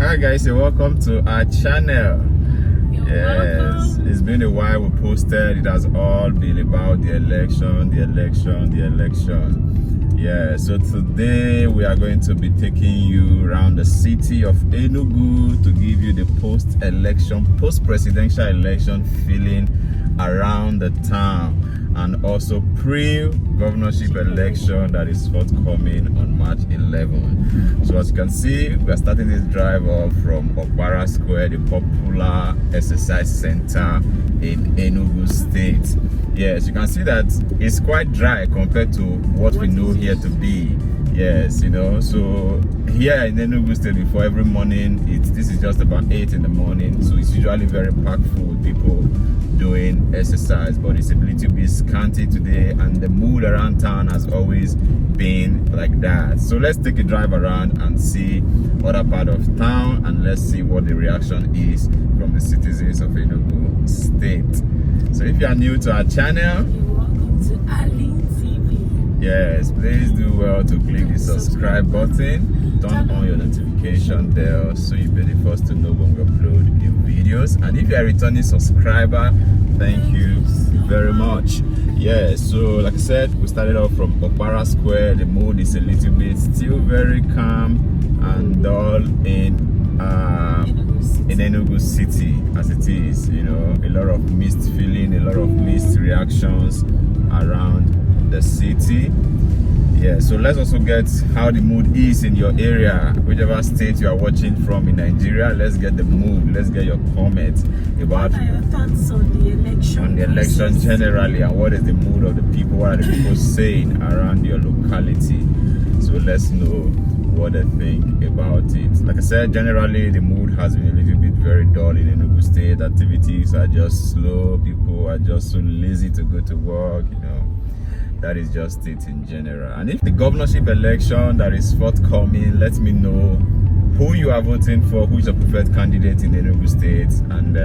Hi guys, and welcome to our channel. Welcome. It's been a while we posted. It has all been about the election. Yeah, so today we are going to be taking you around the city of Enugu to give you the post-presidential election feeling around the town, and also pre-governorship election that is forthcoming on March 11. So as you can see, we are starting this drive off from Okpara Square, the popular exercise center in Enugu State. Yes, you can see that it's quite dry compared to what we know here to be. Yes, you know, so here in Enugu State, before every morning, this is just about 8 in the morning, so it's usually very packed full with people doing exercise, but it's a little bit scanty today, and the mood around town has always been like that. So let's take a drive around and see other part of town, and let's see what the reaction is from the citizens of Enugu State. So if you are new to our channel, Welcome to Arlin TV. yes, please do well to click the subscribe button, turn on your notification bell so you'll be the first to know when we upload new videos. And if you're a returning subscriber, thank you very much. Yeah, so like I said, we started off from Okpara Square. The mood is a little bit still very calm and dull in Enugu City as it is. You know, a lot of mixed feeling, a lot of mixed reactions around the city. Yeah, so let's also get how the mood is in your area, whichever state you are watching from in Nigeria. Let's get the mood, let's get your comments about What are your thoughts on the election? Generally, and what is the mood of the people, what are the people saying around your locality. So let's know what they think about it. Like I said, generally the mood has been a little bit very dull in Enugu State. Activities are just slow, people are just so lazy to go to work, you know. That is just it in general. And if the governorship election that is forthcoming, let me know who you are voting for, who is your preferred candidate in Enugu State, and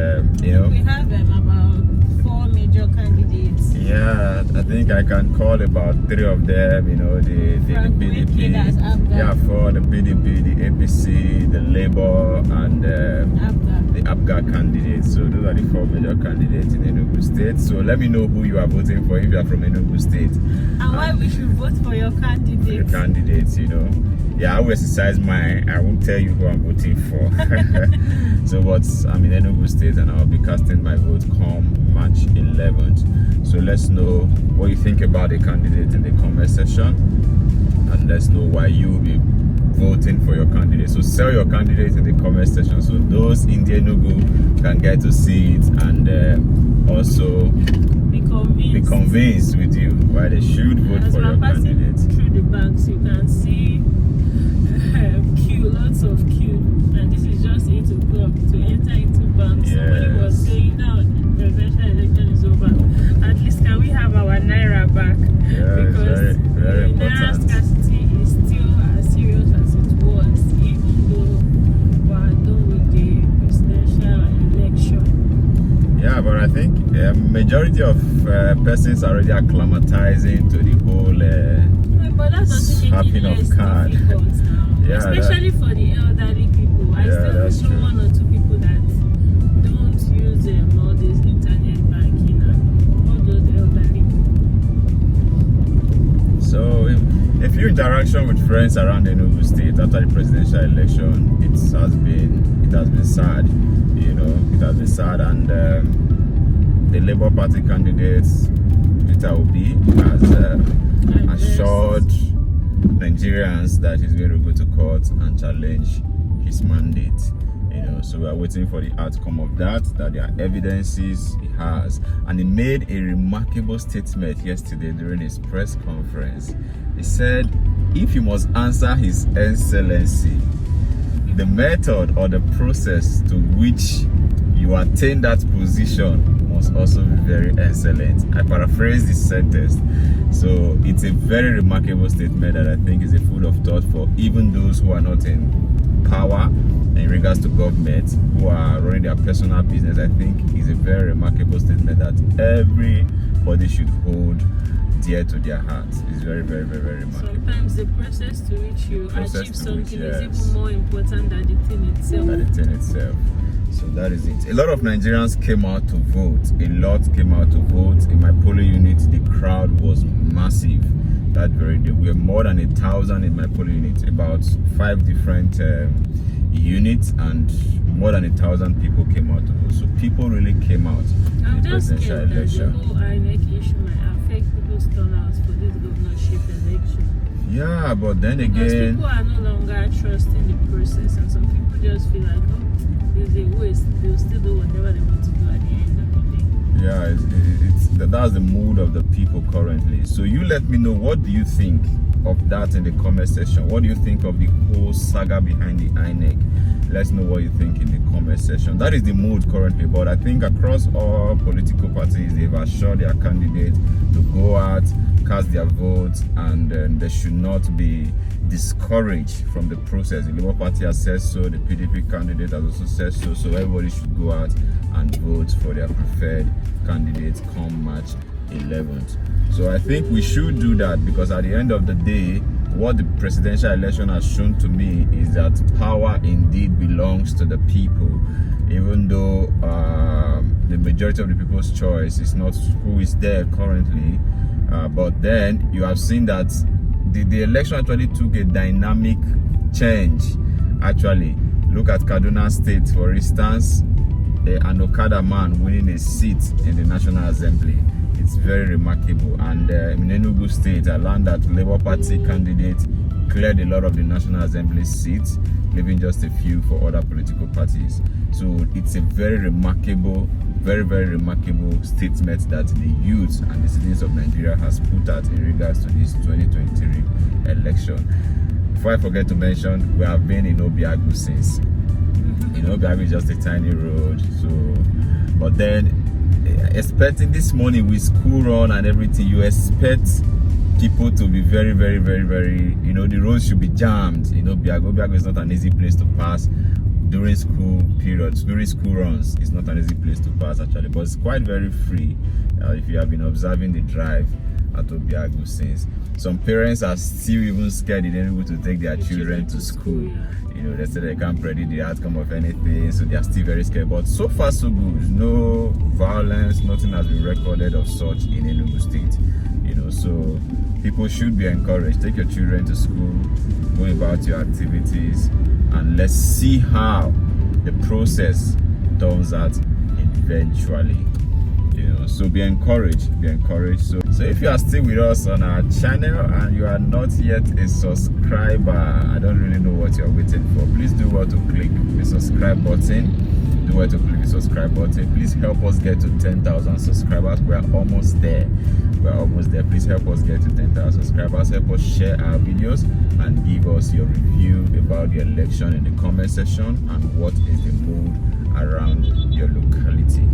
you know, We have about 4 major candidates. yeah, I think I can call about 3 of them. You know, the PDP, that's Abga. yeah, for the PDP, the APC, the Labour, and the Abga candidates. So those are the 4 major candidates in Enugu State. So let me know who you are voting for if you are from Enugu State. And why we should vote for your candidates. Your candidates, you know. Yeah, I will exercise mine. I won't tell you who I'm voting for. So, but I'm in Enugu State and I'll be casting my vote come March 11th. So let's know what you think about the candidate in the comment section, and let's know why you will be voting for your candidate. So sell your candidate in the comment section so those in the Enugu can get to see it, and also be convinced with you why they should vote for your candidate. Through the banks, you can see queue, lots of queue, and this is just 8 o'clock to enter into banks. Yes. Somebody was saying now the presidential election is over. At least can we have our Naira back? Yeah, Because very the Naira important. scarcity is still as serious as it was, even though we are done with the presidential election. Yeah, but I think majority of persons are already acclimatizing to the whole But that doesn't make swapping it of less card. difficult now. Yeah, Especially for the elderly people. I Yeah, that's still know true. 1 or 2 people that don't use all this internet banking and all those elderly people. So a few interaction with friends around Enugu State after the presidential election, it has been sad, you know, it has been sad. And the Labour Party candidate Peter Obi has assured Nigerians that he's going to go to court and challenge his mandate. You know, so we are waiting for the outcome of that there are evidences he has. And he made a remarkable statement yesterday during his press conference. He said, if you must answer His Excellency, the method or the process to which you attain that position must also be very excellent. I paraphrase this sentence. So it's a very remarkable statement that I think is a food of thought for even those who are not in power in regards to government, who are running their personal business. I think is a very remarkable statement that everybody should hold dear to their hearts. It's very, very, very, very remarkable. Sometimes the process to which you achieve something is even more important than the thing itself. The thing itself. So that is it. A lot of Nigerians came out to vote. A lot came out to vote. In my polling unit, the crowd was massive that very day. We were more than 1,000 in my polling unit, about 5 different units, and more than 1,000 people came out to vote. So people really came out in the presidential election. The whole INEC issue might affect people's turnouts for this governorship election. Yeah, but then because again, people are no longer trusting the process, and some people just feel like, oh, there's a waste. They'll still do whatever they want to do at the end of the day. Yeah, that's the mood of the people currently. So you let me know, what do you think of that in the comment section? What do you think of the whole saga behind the INEC? Let's know what you think in the comment section. That is the mood currently, but I think across all political parties, they've assured their candidate to go out, cast their votes, and they should not be discouraged from the process. The Labour Party has said so, the PDP candidate has also said so, so everybody should go out and vote for their preferred candidates come March 11th. So I think we should do that, because at the end of the day, what the presidential election has shown to me is that power indeed belongs to the people, even though the majority of the people's choice is not who is there currently. But then you have seen that the election actually took a dynamic change. Actually, look at Kaduna State, for instance, an Okada man winning a seat in the National Assembly. It's very remarkable. And in Enugu State, I learned that Labour Party candidate cleared a lot of the National Assembly seats, leaving just a few for other political parties. So it's a very remarkable, very remarkable statement that the youth and the citizens of Nigeria has put out in regards to this 2023 election. Before I forget to mention, we have been in Obiagu since. Obiagu is just a tiny road. So, but then, expecting this morning with school run and everything, you expect people to be very, the roads should be jammed. Obiagu is not an easy place to pass during school periods, during school runs. It's not an easy place to pass actually, but it's quite very free if you have been observing the drive at Obiagu since. Some parents are still even scared in Enugu to take their children to school. They say they can't predict the outcome of anything, so they are still very scared. But so far so good. No violence, nothing has been recorded of such in Enugu State. So people should be encouraged. Take your children to school, go about your activities, and let's see how the process turns out eventually. So be encouraged. So if you are still with us on our channel and you are not yet a subscriber, I don't really know what you're waiting for. Please do well to click the subscribe button. Please help us get to 10,000 subscribers. We are almost there. Please help us get to 10,000 subscribers. Help us share our videos and give us your review about the election in the comment section and what is the mood around your locality.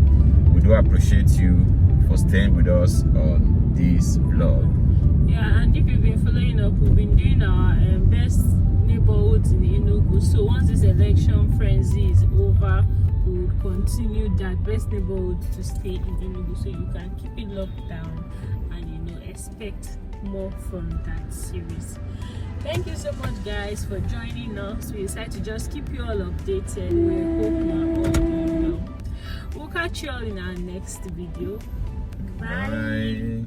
We do appreciate you for staying with us on this vlog. Yeah, and if you've been following up, we've been doing our best neighborhoods in Enugu. So once this election frenzy is over, we'll continue that best neighborhood to stay in Enugu, so you can keep it locked down and expect more from that series. Thank you so much, guys, for joining us. We decided to just keep you all updated. We hope you are all doing well. We'll catch you all in our next video. Bye.